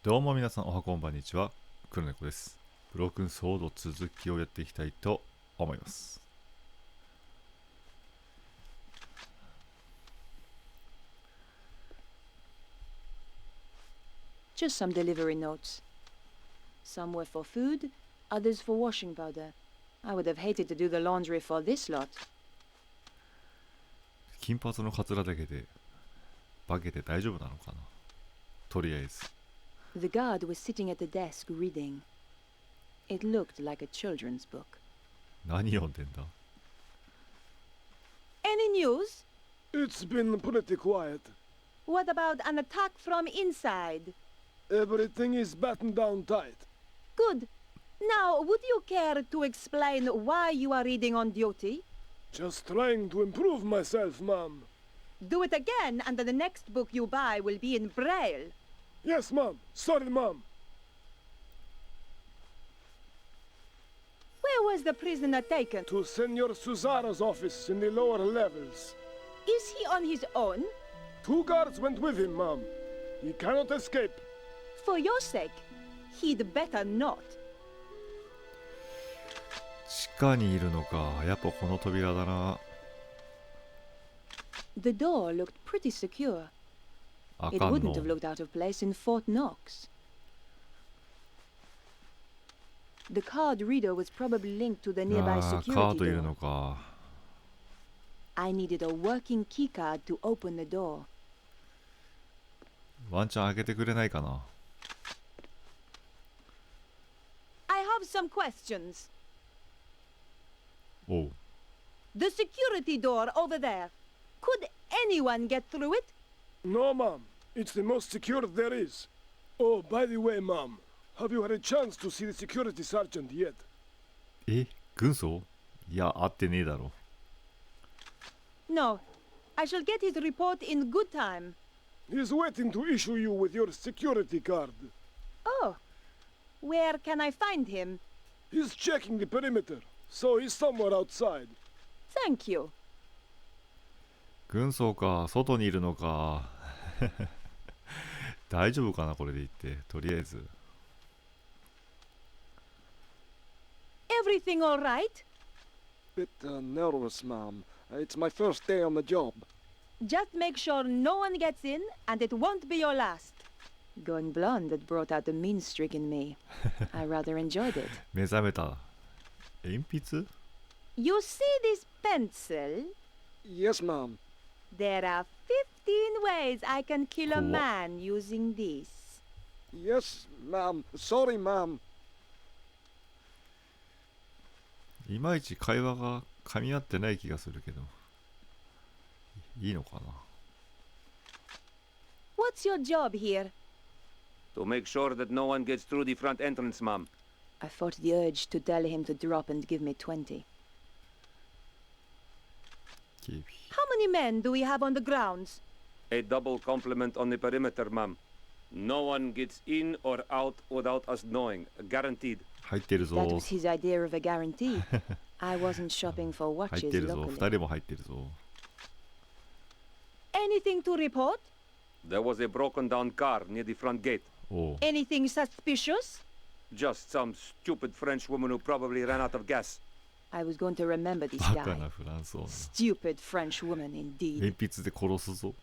どうも皆さんおはこんばんにちは、黒猫です。ブロークンソード続きをやっていきたいと思います。Just some delivery notes. Some were for food, others for washing powder. I would have hated to do the laundry for this lot. 金髪のカツラだけで化けて大丈夫なのかな。とりあえず。The guard was sitting at the desk reading. It looked like a children's book. 何読んでんだ。 Any news? It's been pretty quiet. What about an attack from inside? Everything is battened down tight. Good. Now, would you care to explain why you are reading on duty? Just trying to improve myself, Mom. Do it again, and the next book you buy will be in Braille. Yes, Mom. Sorry, Mom. Where was the prisoner taken? To Senor Suzara's office in the lower levels. Is he on his own? 2 guards went with him, Mom. He cannot escape. For your sake, he'd better not. 地下にいるのか。やっぱこの扉だな。The door looked pretty secure. あ It かん wouldn't の。 have looked out of place in Fort Knox. The card reader was probably linked to the nearby あー、カー security ドいるの door. か。I needed a working keycard to open the door. ワンチャン開けてくれないかな。I have some questions. おう。 The security door over there. Could anyone get through it? No, Mom. It's the most secure there is. Oh, by the way, Mom. Have you had a chance to see the security sergeant yet? え、軍曹？いや、会ってねえだろ。 No. I shall get his report in good time. He's waiting to issue you with your security card. Oh. Where can I find him? He's checking the perimeter, so he's somewhere outside. Thank you. 軍曹か、外にいるのか。大丈夫かな、これで言って。とりあえず。Everything all right? Bit nervous, Mom. It's my first day on the job. Just make sure no one gets in, and it won't be your last. Going blonde had brought out the mean streak in me. I rather enjoyed it. 目覚めた。鉛筆？ You see this pencil? Yes, Mom. There are 15 ways I can kill a Cool. man using this. Yes, Mom. Sorry, Mom. いまいち会話が噛み合ってない気がするけど。いいのかな。 What's your job here? To make sure that no one gets through the front entrance, Mom. I fought the urge to tell him to drop and give me 20. 警備。 How many men do we have on the grounds? A double complement on the perimeter, Mom. No one gets in or out without us knowing. Guaranteed. 入ってるぞ。 That was his idea of a guarantee. I wasn't shopping for 入っ watches てるぞ。 locally. 二人も入ってるぞ。 Anything to report? There was a broken down car near the front gate. おう。 Anything suspicious? Just some stupid French woman who probably ran out of gas. I was going to remember this バカ guy. なフランス女。 Stupid French woman indeed. 鉛筆で殺すぞ。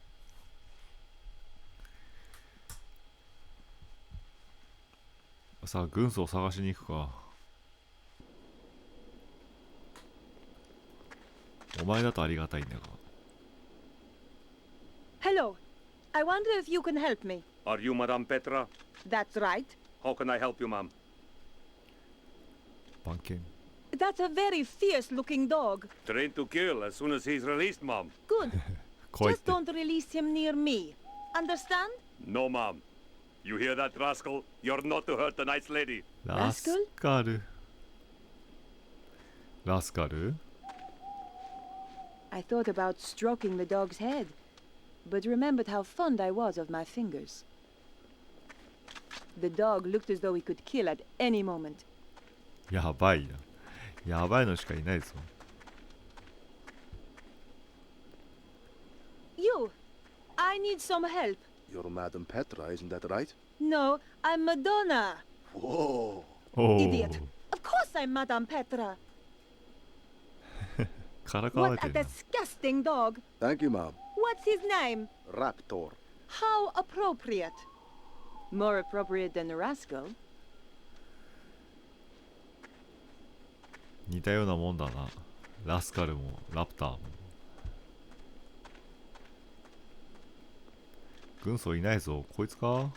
さあ、軍曹を探しに行くか。お前だとありがたいんだが。 Hello. I wonder if you can help me. Are you Madame Petra? That's right. How can I help you, Mom? 番犬。 That's a very fierce-looking dog. Trained to kill as soon as he's released, Mom. Good. 怖いっ Just て。 don't release him near me. Understand? No, Mom. You hear that, rascal? You're not to hurt the nice lady. ラスカル。ラスカル？ I thought about stroking the dog's head, but remembered how fond I was of my fingers. The dog looked as though he could kill at any moment. やばいな。やばいのしかいないぞ。 You! I need some help. You're Madame Petra, isn't that right? No, I'm Madonna. Whoa. おお Idiot. Of course I'm Madame Petra. からかわれ What て a るな。 disgusting dog. Thank you, Mom. What's his name? Raptor. How appropriate. More appropriate than a rascal. 似たようなもんだな。ラスカルもラプターも。軍曹いないぞ。こいつか？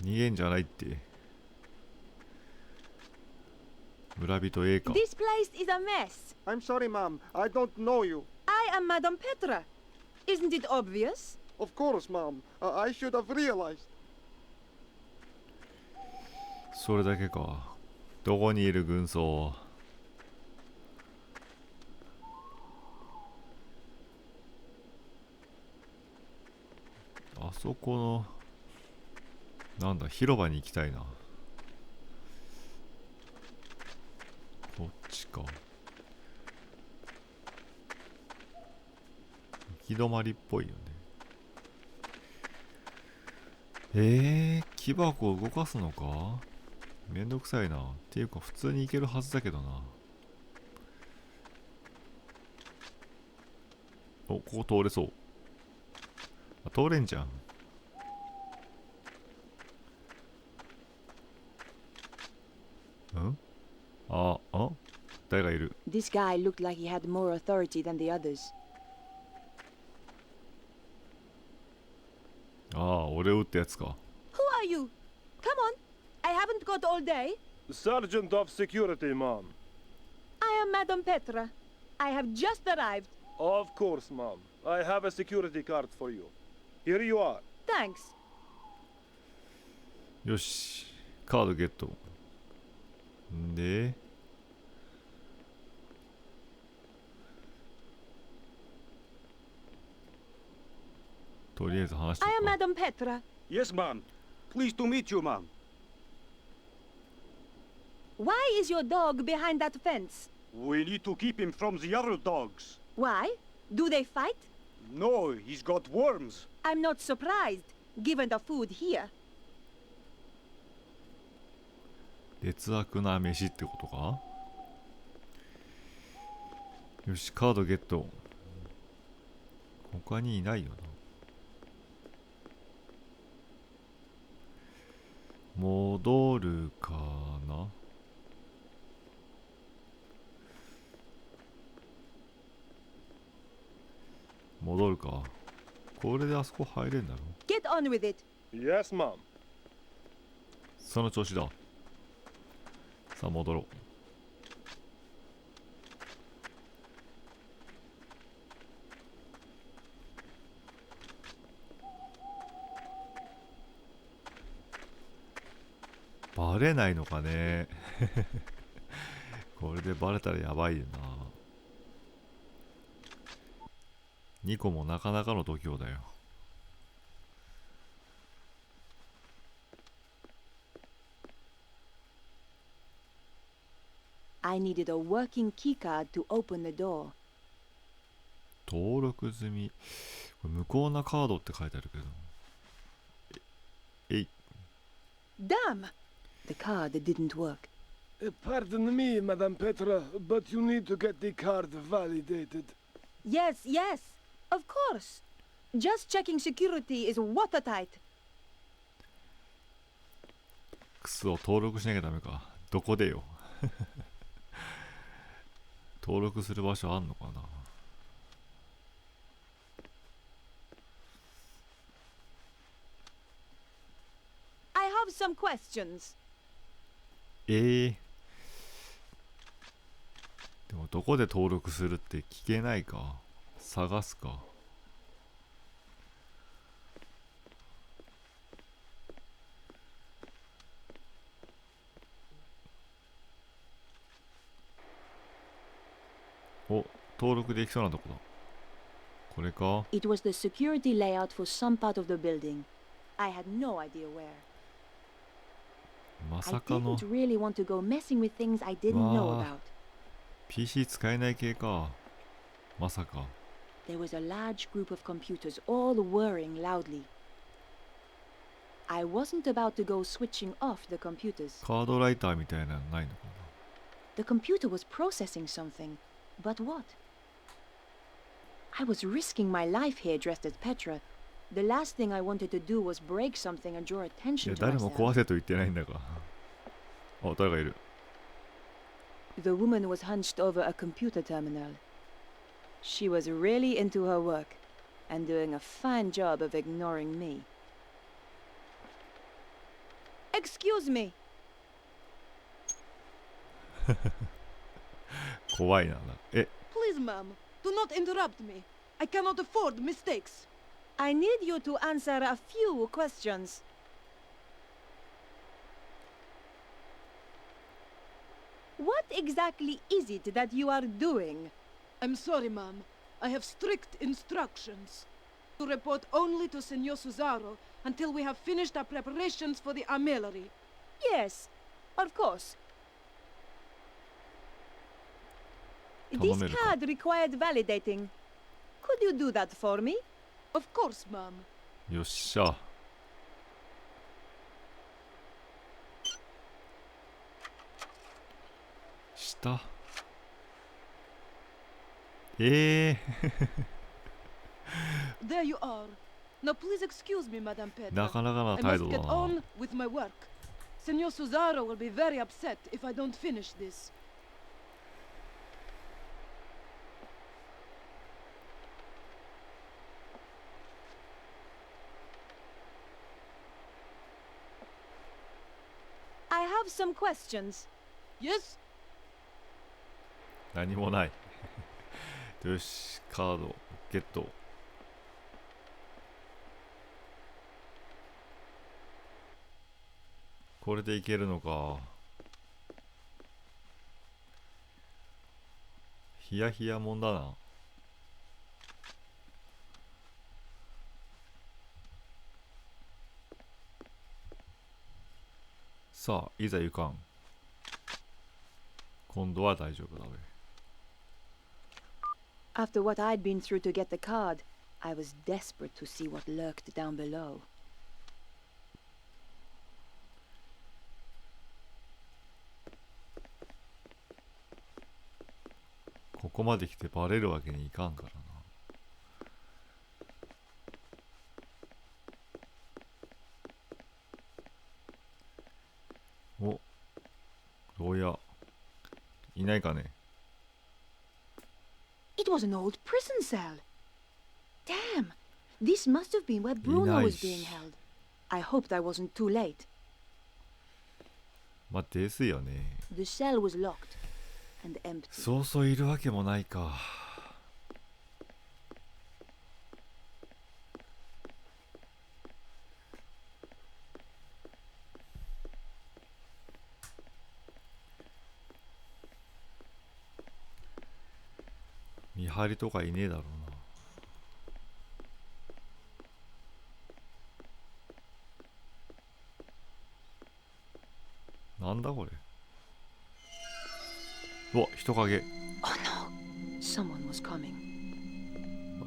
逃げんじゃないって。村人 A か。 This place is a mess. I'm sorry, Mom. I don't know you. I am Madame Petra. Isn't it obvious? Of course, Mom. I should have realized. それだけか。どこにいる軍曹？あそこのなんだ広場に行きたいな。こっちか。行き止まりっぽいよね。木箱を動かすのか？めんどくさいな。っていうか普通に行けるはずだけどな。お、ここ通れそう。あ、通れんじゃん。ん？誰がいる？ This guy looked like he had more authority than the others. ああ、俺を撃ったやつか。 Who are you? Come on. I haven't got all day. Sergeant of Security, Mom. I am Madame Petra. I have just arrived. Of course, Mom. I have a security card for you. Here you are. Thanks. よし、カードゲット。んで、とりあえず話して I お am くか。 Madame Petra. Yes, Mom. Pleased to meet you, Mom. Why is your dog behind that fence? We need to keep him from the other dogs. Why? Do they fight? No, he's got worms. I'm not surprised, given the food here. 劣悪な飯ってことか？よし、カードゲット。他にいないよな。戻るかな？戻るか。これであそこ入れんだろ？ Get on with it. Yes, Mom. その調子だ。さあ戻ろう。バレないのかね。これでバレたらやばいよな。ニコもなかなかの度胸だよ。I needed a working keycard to open the door. 登録済み。これ無効なカードって書いてあるけど。えい。 Damn! The card didn't work. Pardon me, Madame Petra, but you need to get the card validated. Yes, yes, of course. Just checking security is watertight. クソ、登録しなきゃダメか。どこでよ。登録する場所あんのかな。I have some questions. でもどこで登録するって聞けないか。探すか。お、登録できそうなとこだ。これか。 It was the security layout for some part of the building. I had no idea where. ま I さかの didn't really want to go messing with things I didn't know Wow. about. PC 使えない系か。まさか。 There was a large group of computers all whirring loudly. I wasn't about to go switching off the computers. カードライターみたいなのないのか The computer was processing something, but what? I was risking my life here dressed as Petra. The last thing I wanted to do was break something and draw な。い attention や、 to 誰も myself. 壊せと言ってないんだが。あ、誰がいる。 The woman was hunched over a computer terminal. She was really into her work and doing a fine job of ignoring me. Excuse me. 怖いな。え、 Please, ma'am, do not interrupt me. I cannot afford mistakes. I need you to answer a few questions. What exactly is it that you are doing? I'm sorry, ma'am. I have strict instructions to report only to Senor Cesaro until we have finished our preparations for the armillery. Yes, of course. This 頼めるか。 card required validating. Could you do that for me? Of course, ma'am. よっしゃ。下。There you are. Now please excuse me, Madame な Petra. かなかな I 態 must 度だ get な。 on with my work. Senor Cesaro will be very upset if I don't finish this. I have some questions. Yes? 何もない。よし、カードゲット。これでいけるのか。ヒヤヒヤもんだな。さあ、いざ行かん。今度は大丈夫だべ。 After what I'd been through to get the card, I was desperate to see what lurked down below. ここまで来てバレるわけにいかんからな。お、牢屋いないかね。 It was an old prison cell. Damn! This must have been where Bruno was being held. I hoped I wasn't too late. まあですよね。 The cell was locked and empty. そうそういるわけもないか。見張りとかいねえだろうな。なんだこれ。うわ、人影。 Oh no! Someone was coming.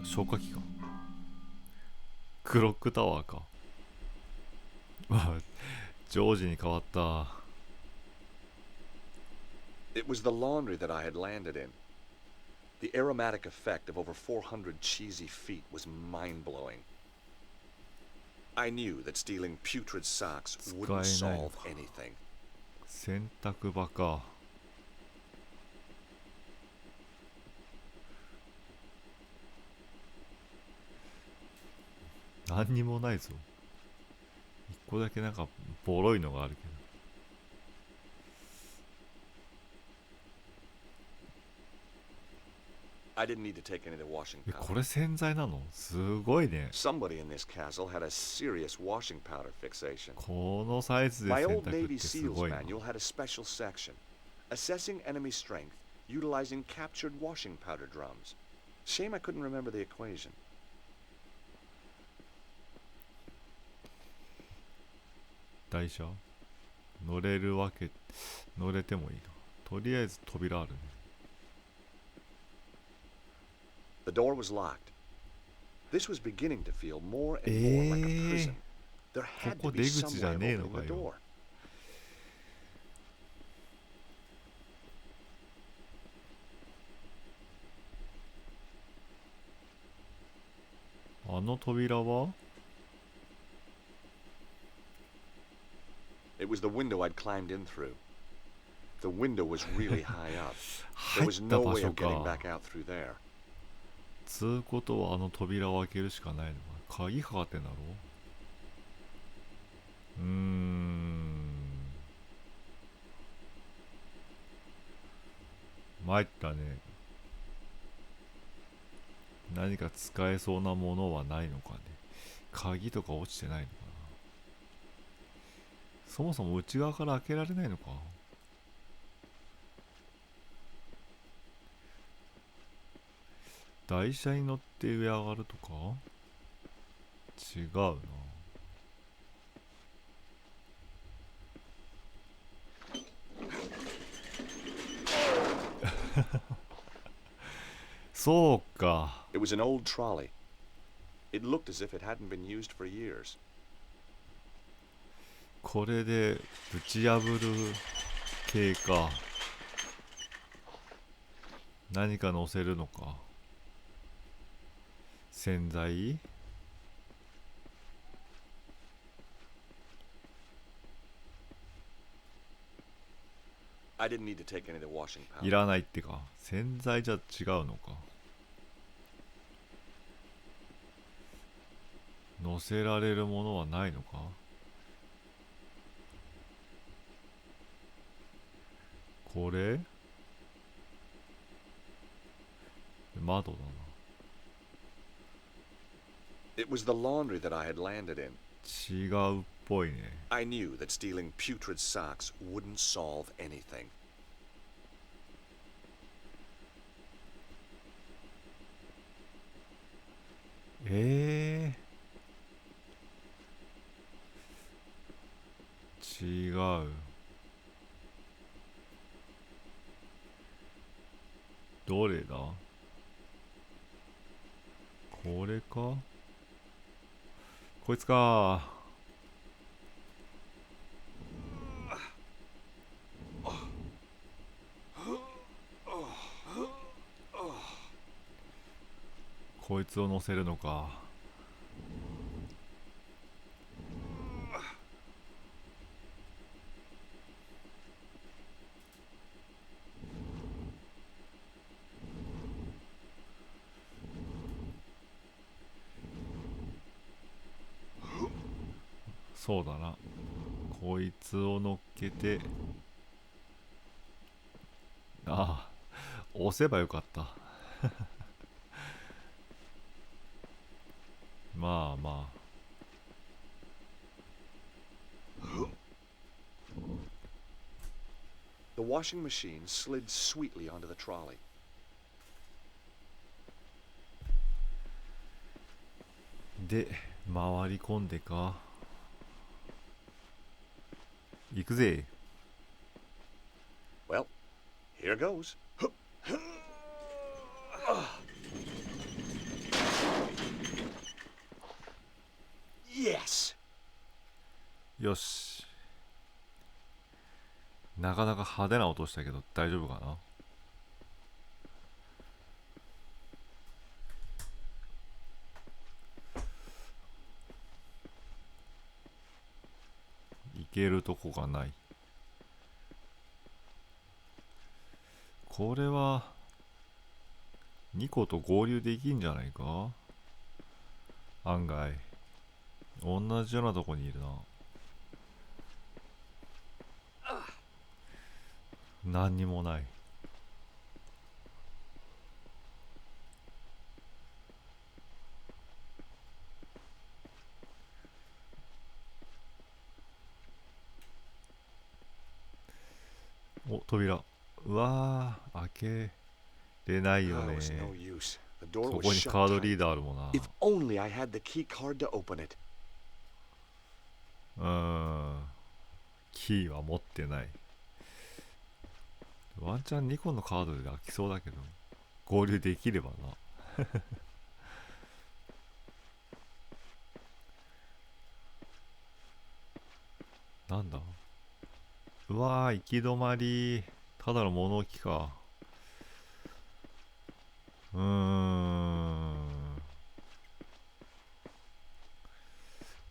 消火器か。クロックタワーか。ジョージに変わった。 It was the laundry that I had landed in. The aromatic effect of over 400 cheesy feet was mind-blowing. I knew that stealing putrid socks wouldn't solve anything. 洗濯場か。何にもないぞ。一個だけなんかボロいのがあるけど。 I didn't need to take any of the washing え、 powder. これ洗剤なの？すごいね。 Somebody in this castle had a serious washing powder fixation. このサイズで My 洗 old 濯っ Navy てす SEALs ごいな。 manual had a special section, assessing enemy strength, utilizing captured washing powder drums. Shame I couldn't remember the equation. 台車乗れるわけ、乗れてもいいな。とりあえず扉あるね。The door was locked. This was beginning to feel more and more like a prison. There had to be some way of opening the door. あの扉は It was the window I'd climbed in through. The window was really high up. There 入っ was た no 場 way 所 of getting か。 back out through there. つうことはあの扉を開けるしかないのか。鍵かかってんだろ。参ったね。何か使えそうなものはないのかね。鍵とか落ちてないのかな。そもそも内側から開けられないのか。台車に乗って上上がるとか違うな。そうか。It was an old trolley. It looked as if it hadn't been used for years. これでぶち破る系か。何か乗せるのか。洗剤I didn't need to take any of the washing い powder. らないってか。洗剤じゃ違うのか。乗せられるものはないのか。これ窓だな。It was the laundry that I had landed in. 違うっぽいね。 I knew that stealing putrid socks wouldn't solve anything. 違う。どれだ？これか？こいつか。こいつを乗せるのか。そうだな。こいつを乗っけて、ああ、押せばよかった。まあまあ。The washing machine slid sweetly onto the trolley. で、回り込んでか。行くぜ。Well, here goes. Yes! よし。なかなか派手な音したけど大丈夫かな。行けるとこがない。これはニコと合流できんじゃないか。案外同じようなとこにいるな。何にもない。お、扉。うわー、開けれないよ Oh, ね。 it was no use. The そ door こ was に shut カード tight. リーダーあるもんな。 If only I had the key card to open it. キーは持ってない。ワンチャンニコのカードで開きそうだけど、合流できればな。なんだ、うわー、行き止まり。ただの物置か。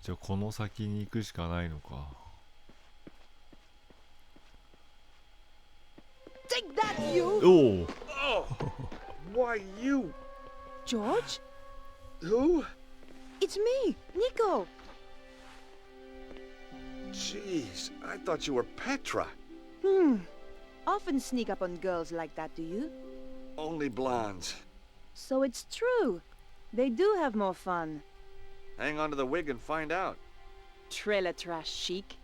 じゃあこの先に行くしかないのか。Take that, you! おお。Why, you? George? Who? It's me, Nico. Jeez, I thought you were Petra. Often sneak up on girls like that, do you? Only blondes. So it's true. They do have more fun. Hang on to the wig and find out. Trailer trash chic.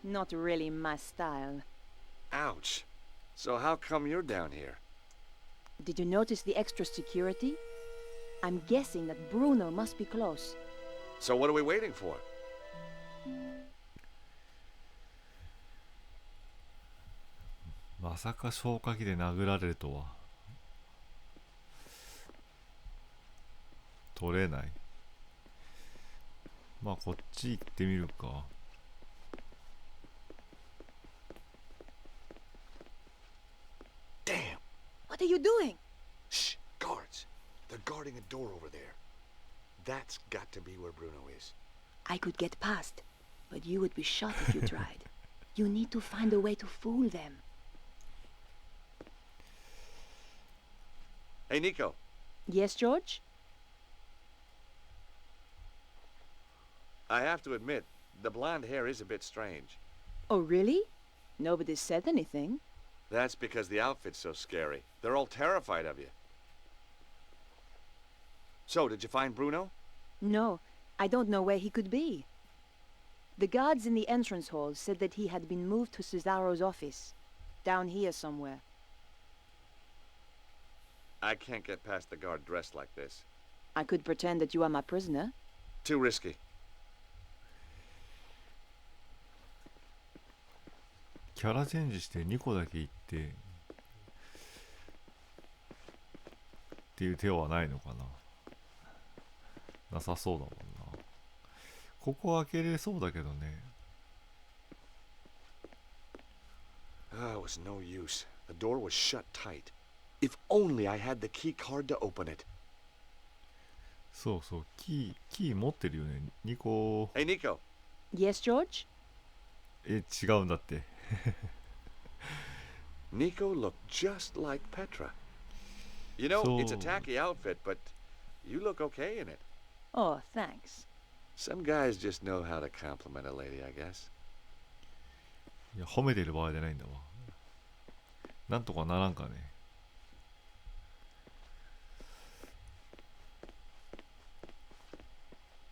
Not really my style. Ouch. So how come you're down here? Did you notice the extra security? I'm guessing that Bruno must be close. So what are we waiting for? まさか消火器で殴られるとは。取れない。まあこっち行ってみるか。Damn! What are you doing? Shh! Guards! They're guarding a door over there. That's got to be where Bruno is. I could get past, but you would be shot if you tried. You need to find a way to fool them. Hey, Nico. Yes, George? I have to admit, the blonde hair is a bit strange. Oh, really? Nobody said anything. That's because the outfit's so scary. They're all terrified of you. So, did you find Bruno? No, I don't know where he could be. The guards in the entrance hall said that he had been moved to Cesaro's office. Down here somewhere. I can't get past the guard dressed like this. I could pretend that you are my prisoner. Too risky. キャラチェンジして2個だけ行ってっていう手はないのかな。なさそうだもんな。ここ開けれそうだけどね。Ah, it was no use. The door was shut tight. If only I had the key card to open it. そうそう、キー持ってるよね。2個。 Hey, Nico. Yes, George? 違うんだって。Nico looked just like Petra. You know, it's a tacky outfit, but you look okay in it. Oh, thanks. Some guys just know how to compliment a lady, I guess. いや、褒めてる場合じゃないんだわ。なんとかならんかね。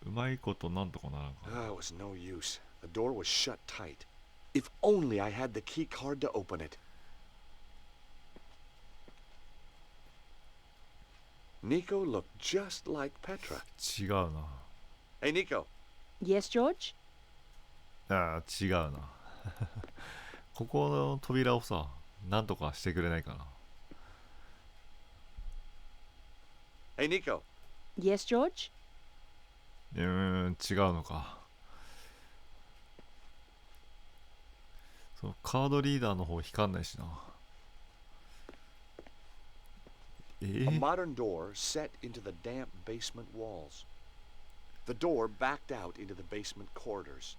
うまいことなんとかならんか。Ah, it was no use. The door was shut tight. If only I had the key card to open it. Nico looked just like Petra. 違うな。 Hey, Nico. Yes, George? ああ、違うな。ここの扉をさ、なんとかしてくれないかな。Hey, Nico. Yes, George? 違うのか。そう、カードリーダーの方光んないしな。A modern door set into the damp basement walls. The door backed out into the basement corridors.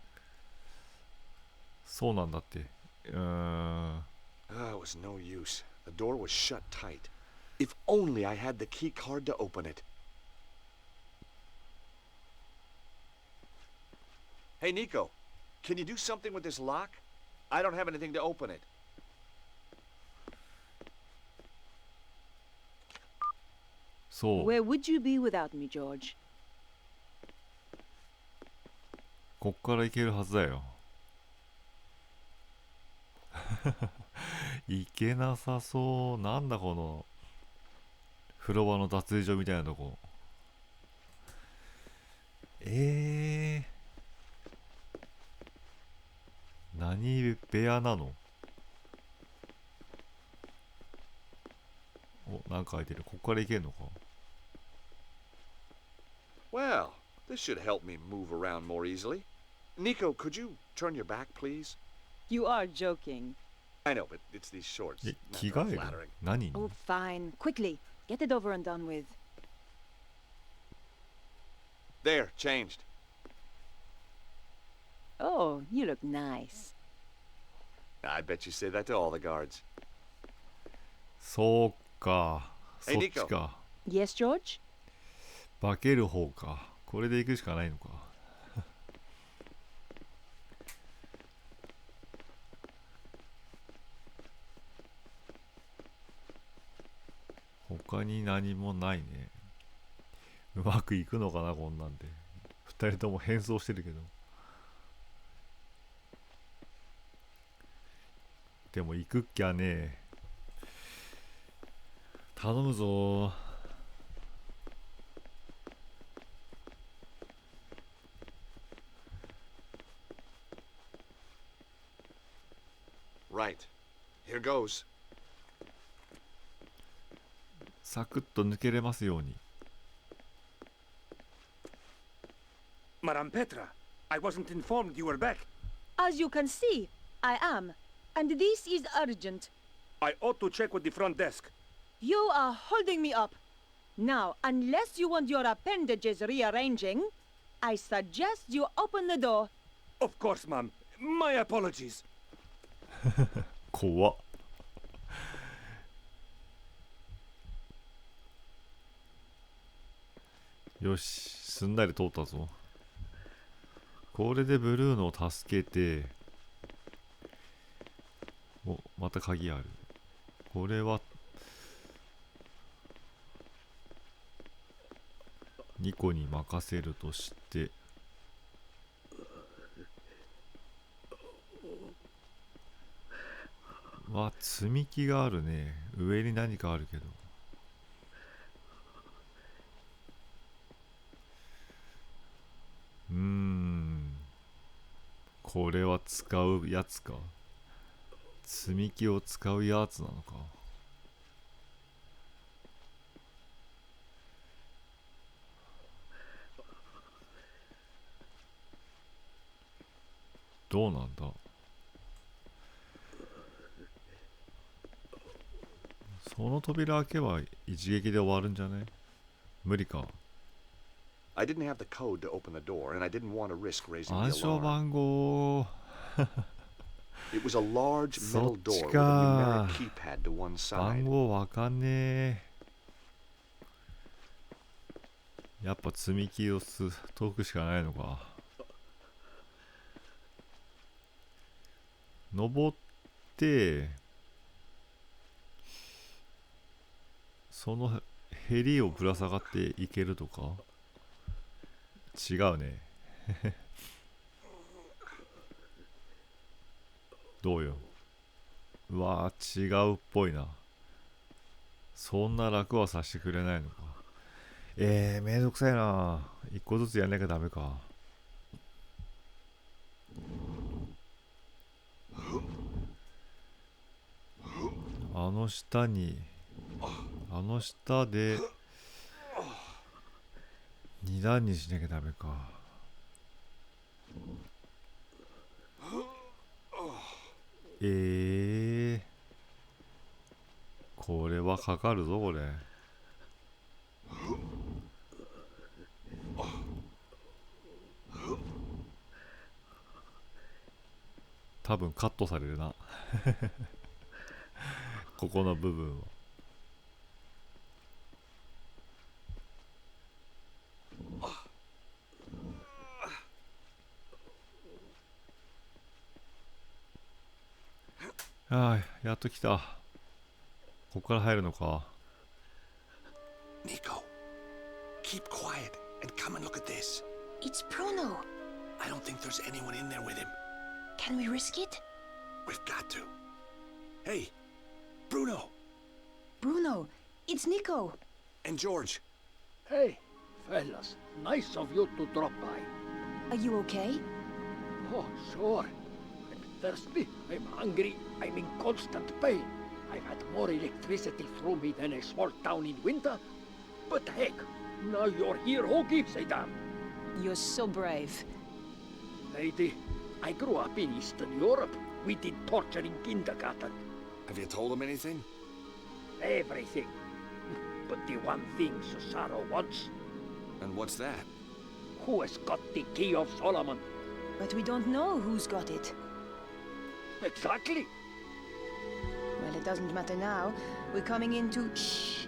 そうなんだって。Ah, it was no use. The door was shut tight. If only I had the key card to open it. Hey, Nico. Can you do something with this lock? I don't have anything to open it. そう。 Where would you be without me, George? こっから行けるはずだよ。行けなさそう。なんだこの風呂場の脱衣所みたいなとこ。何部屋なの？お、なんか開いてる。ここから行けんのか？ Well, this should help me move around more easily. Nico, could you turn your back, please? You are joking. I know, but it's these shorts. え、 Not 着 that 替える？ flattering. 何に？ Oh, fine. Quickly. Get it over and done with. There, changed. Oh, you look nice. I bet you say that to all the guards. そうか。そ Hey, っちか。 Yes, George? 化ける方か。これで行くしかないのか。他に何もないね。うまくいくのかな、こんなんで。二人とも変装してるけど。でも行くっきゃねえ。頼むぞ。Right. Here goes. サクッと抜けれますように。Madame Petra, I wasn't informed you were back. As you can see, I am. And this is urgent. I ought to check with the front desk. You are holding me up. Now, unless you want your appendages rearranging, I suggest you open the door. Of course, ma'am. My apologies. 怖っ。よし、すんなり通ったぞ。これでブルーノを助けて、お、また鍵ある。これはニコに任せるとして、わ、積み木があるね。上に何かあるけど。これは使うやつか。積み木を使うやつなのか。どうなんだ。その扉開けば一撃で終わるんじゃない？無理か。I didn't have the code to open the door, and I didn't want to risk raising 暗 the 証 alarm. 番号。 It was a large metal door with a そっちか。 numeric keypad to one 番 side. 号わかんねえ。やっぱ積み木を解くしかないのか。登ってそのヘリをぶら下がっていけるとか。違うね。どうよ。うわー、違うっぽいな。そんな楽はさせてくれないのか。めんどくさいな。一個ずつやんなきゃダメか。あの下に、あの下で二段にしなきゃダメか。これはかかるぞ、これ。多分カットされるな。ここの部分は。ああ、やっと来た。ここから入るのか。Nico, keep quiet and come and look at this. It's Bruno. I don't think there's anyone in there with him. Can we risk it? We've got to. Hey, Bruno Bruno, it's Nico. and George. Hey, fellas. Nice of you to drop by. Are you okay? Oh, sure. thirsty, I'm hungry, I'm in constant pain. I've had more electricity through me than a small town in winter. But heck, now you're here, who gives a damn? You're so brave. Lady, I grew up in Eastern Europe. We did torture in kindergarten. Have you told him anything? Everything. But the one thing Susano wants, And what's that? who has got the key of Solomon? But we don't know who's got it. Exactly. Well, it doesn't matter now. We're coming into... Shh.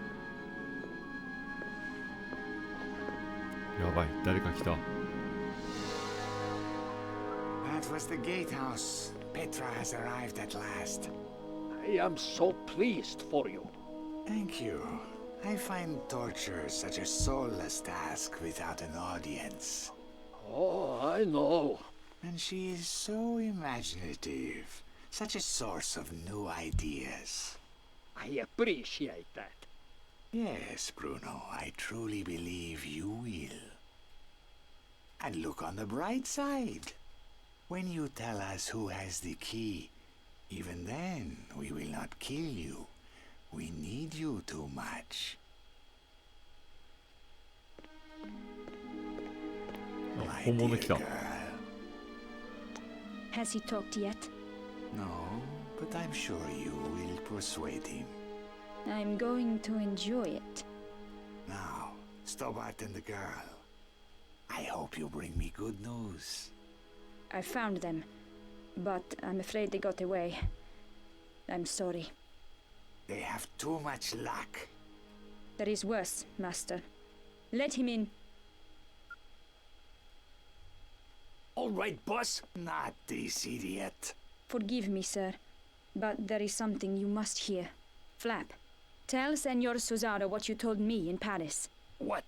やばい、誰か来た。 That was the gatehouse. Petra has arrived at last. I am so pleased for you. Thank you. I find torture such a soulless task without an audience. Oh, I know. And she is so imaginative. Such a source of new ideas. I appreciate that. Yes, Bruno, I truly believe you will. And look on the bright side. When you tell us who has the key, even then we will not kill you. We need you too much. My dear girl. Has he talked yet? No, but I'm sure you will persuade him. I'm going to enjoy it. Now, Stobart and the girl. I hope you bring me good news. I found them, but I'm afraid they got away. I'm sorry. They have too much luck. There is worse, Master. Let him in. All right, boss. Not this idiot. Forgive me, sir, but there is something you must hear. Flap, tell Senor Susano what you told me in Paris. What?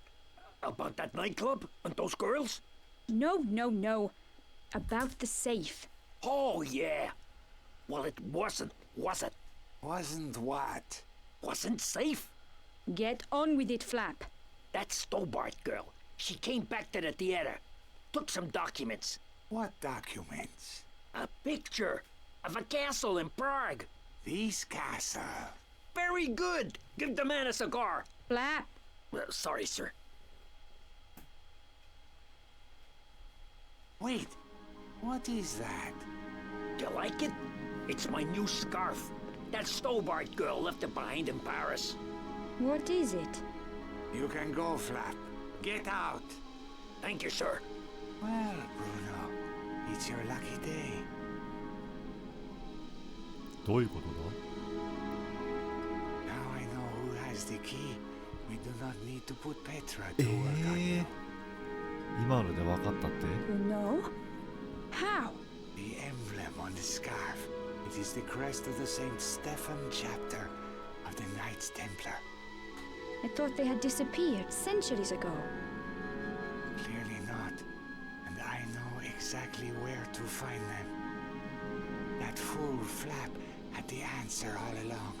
About that nightclub and those girls? No, no, no. About the safe. Oh, yeah. Well, it wasn't, was it? Wasn't what? Wasn't safe? Get on with it, Flap. That Stobart girl. She came back to the theater. Took some documents. What documents? A picture of a castle in Prague. This castle. Very good. Give the man a cigar. Flap. Sorry, sir. Wait. What is that? Do you like it? It's my new scarf. That Stobart girl left it behind in Paris. What is it? You can go, Flap. Get out. Thank you, sir. Well, Bruno, it's your lucky day. どういうことだ？ Now I know who has the key. We do not need to put Petra to work on you. 今ので分かったって？ No? How? The emblem on the scarf. It is the crest of the Saint Stephen chapter of the Knights Templar. I thought they had disappeared centuries ago. Clearly not. And I know exactly where to find them. That fool Flap had the answer all along,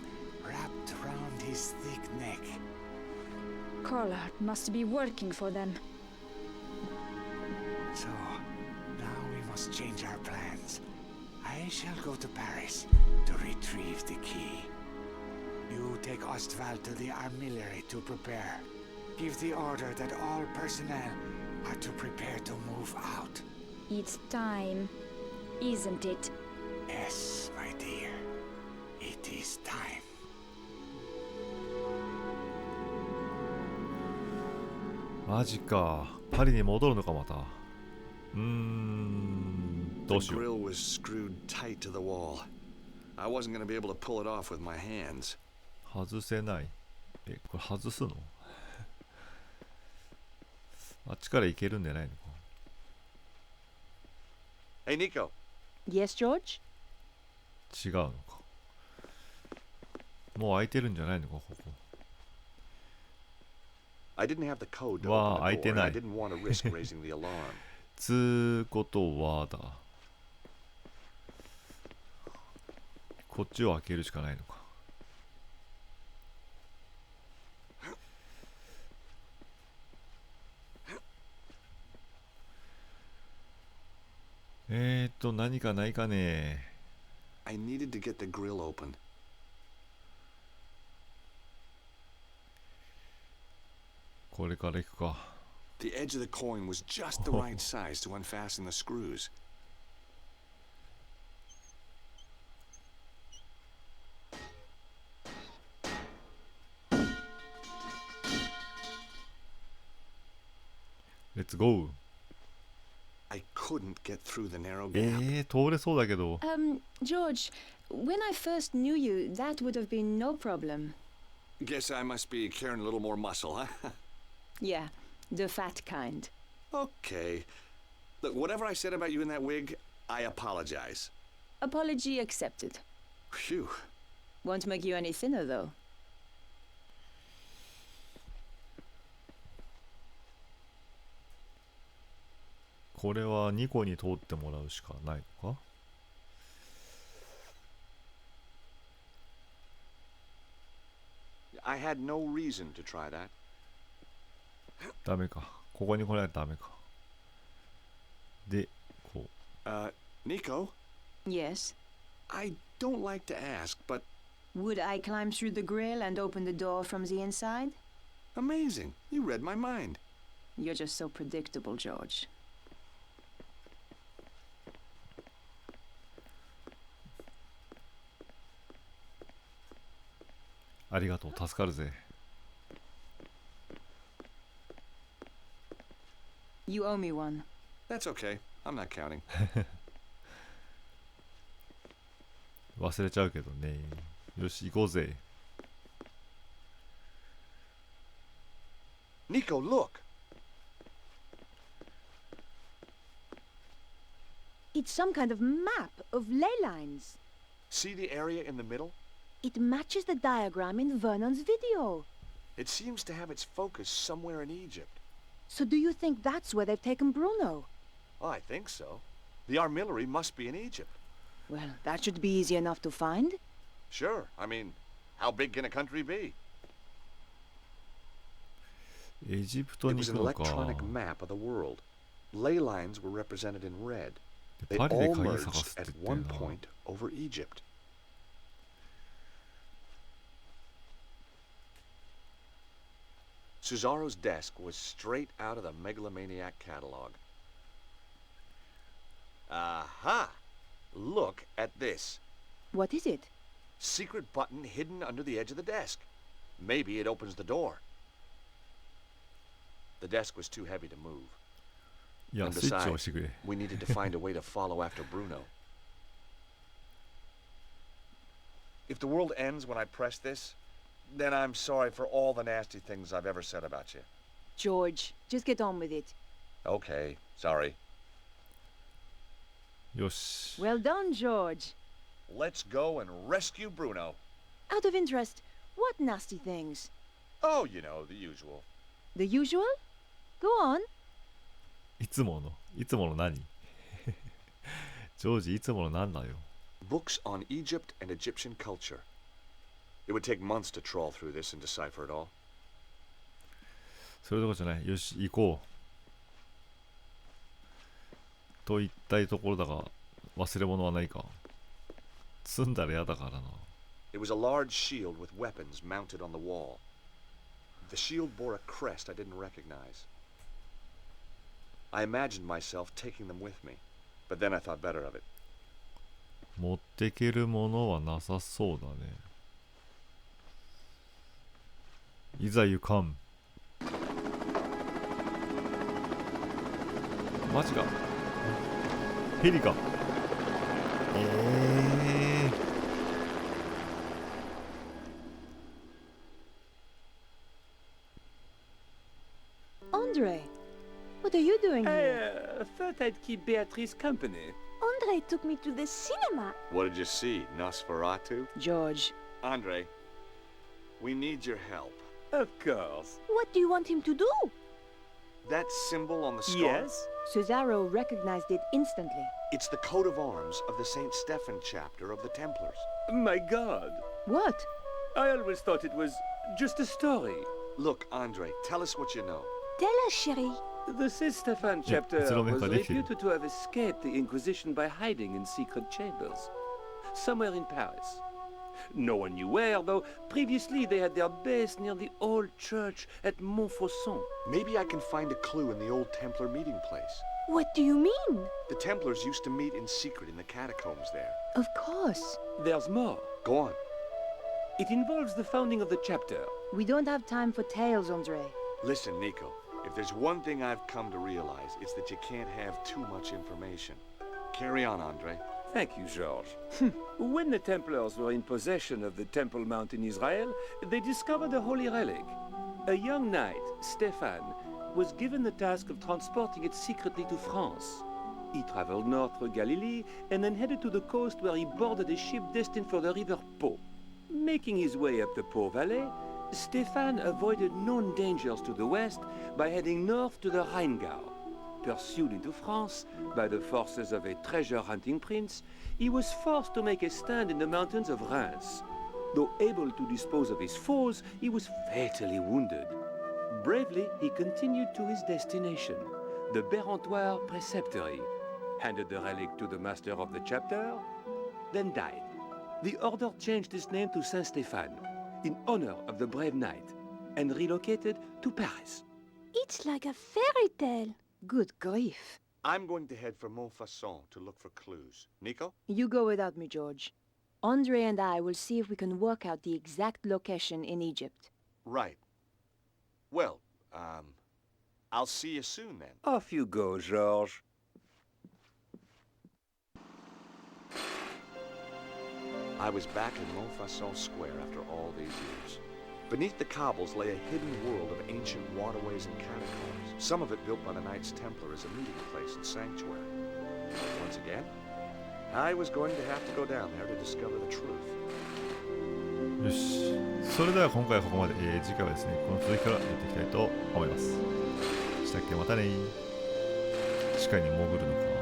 wrapped around his thick neck. Collard must be working for them. So, now we must change our plans. I shall go to Paris to retrieve the key. You take Ostval to the armillery to prepare. Give the order that all personnel are to prepare to move out. It's time, isn't it? Yes, my dear. It is time. マジか。パリに戻るのかまた。どう The しよう。 grill was screwed tight to the wall. I wasn't going to be able to pull it off with my hands. 外せない。これ外すの？あっちから行けるんじゃないのか。 Hey, Nico. Yes, George? 違うのか。もう開いてるんじゃないのか、ここ。 I didn't have the code to わあ、 open 開い the て door, な and I い。 didn't want to risk raising the alarm. つうことはだ。こっちを開けるしかないのか。何かないかね。I needed to get the grill open. これから行くか。 The edge of the coin was just the right size to unfasten the screws. Let's go. I couldn't get through the narrow gap. 通れそうだけど。George, when I first knew you, that would have been no problem. Guess I must be carrying a little more muscle, huh? Yeah, the fat kind. Okay. Look, whatever I said about you in that wig, I apologize. Apology accepted. Phew. Won't make you any thinner, though. これはニコに通ってもらうしかないのか。 I had no reason to try that. ダメか。ここに来ないとダメか。で、こう。Nico? Yes? I don't like to ask, but... Would I climb through the grill and open the door from the inside? Amazing. You read my mind. You're just so predictable, George. ありがとう、助かるぜ。 You owe me one. That's okay. I'm not counting. 忘れちゃうけどね。よし、行こうぜ。 Nico, look! It's some kind of map of ley lines. See the area in the middle? It matches the diagram in Vernon's video. It seems to have its focus somewhere in Egypt. So do you think that's where they've taken Bruno? Oh, I think so. The armillary must be in Egypt. Well, that should be easy enough to find. Sure. I mean, how big can a country be? エジプト It に was 行 an くのか。 electronic map of the world. Ley lines were represented in red. They パリで all 鍵探す merged って at 言っ one てんな。 point over Egypt. Cesaro's desk was straight out of the megalomaniac catalog. Aha! Look at this. What is it? Secret button hidden under the edge of the desk. Maybe it opens the door. The desk was too heavy to move. いや、 And スイッチを押 besides, してくれ。 we needed to find a way to follow after Bruno. If the world ends when I press this, then I'm sorry for all the nasty things I've ever said about you. George, just get on with it. Okay, sorry. よし。 Well done, George. Let's go and rescue Bruno. Out of interest, what nasty things? Oh, you know, the usual. The usual? Go on. いつもの何ジョージ、いつもの何だよ。 Books on Egypt and Egyptian culture. It would take months to trawl through this and decipher it all. それどころじゃない。よし、行こう。と言いたいところだが、忘れ物はないか。積んだら嫌だからな。 It was a large shield with weapons mounted on the wall. The shield bore a crest I didn't recognize. I imagined myself taking them with me, but then I thought better of it. 持ってけるものはなさそうだね。いざ行かん。マジか。ヘリか。Andre, what are you doing here? I thought I'd keep Beatrice company. Andre took me to the cinema. What did you see, Nosferatu? George. Andre, we need your help. Of course. What do you want him to do? That symbol on the scar? Yes? Cesaro recognized it instantly. It's the coat of arms of the St. Stephen chapter of the Templars. My God. What? I always thought it was just a story. Look, Andre, tell us what you know. Tell us, chérie. The St. Stephen chapter it's all was ridiculous. reputed to have escaped the Inquisition by hiding in secret chambers. somewhere in Paris. No one knew where, though. Previously, they had their base near the old church at Montfaucon. Maybe I can find a clue in the old Templar meeting place. What do you mean? The Templars used to meet in secret in the catacombs there. Of course. There's more. Go on. It involves the founding of the chapter. We don't have time for tales, Andre. Listen, Nico, if there's one thing I've come to realize, it's that you can't have too much information. Carry on, Andre. Thank you, George. When the Templars were in possession of the Temple Mount in Israel, they discovered a holy relic. A young knight, Stefan, was given the task of transporting it secretly to France. He traveled north through Galilee and then headed to the coast where he boarded a ship destined for the river Po. Making his way up the Po Valley, Stefan avoided known dangers to the west by heading north to the Rheingau. Pursued into France by the forces of a treasure-hunting prince, he was forced to make a stand in the mountains of Reims. Though able to dispose of his foes, he was fatally wounded. Bravely, he continued to his destination, the Bérentoire Preceptory, handed the relic to the master of the chapter, then died. The order changed its name to Saint-Stéphane, in honor of the brave knight, and relocated to Paris. It's like a fairy tale. Good grief. I'm going to head for Montfaucon to look for clues. Nico? You go without me, George. Andre and I will see if we can work out the exact location in Egypt. Right. Well, I'll see you soon then. Off you go, George. I was back in Montfaucon Square after all these years. Beneath the cobbles lay a hidden world of ancient waterways and catacombs, some of it built by the Knights Templar as a meeting place and sanctuary. Once again, I was going to have to go down there to discover the truth. よし、それでは今回はここまで、次回はですね、この続きからやっていきたいと思います。したっけ、またね。地下に潜るのか。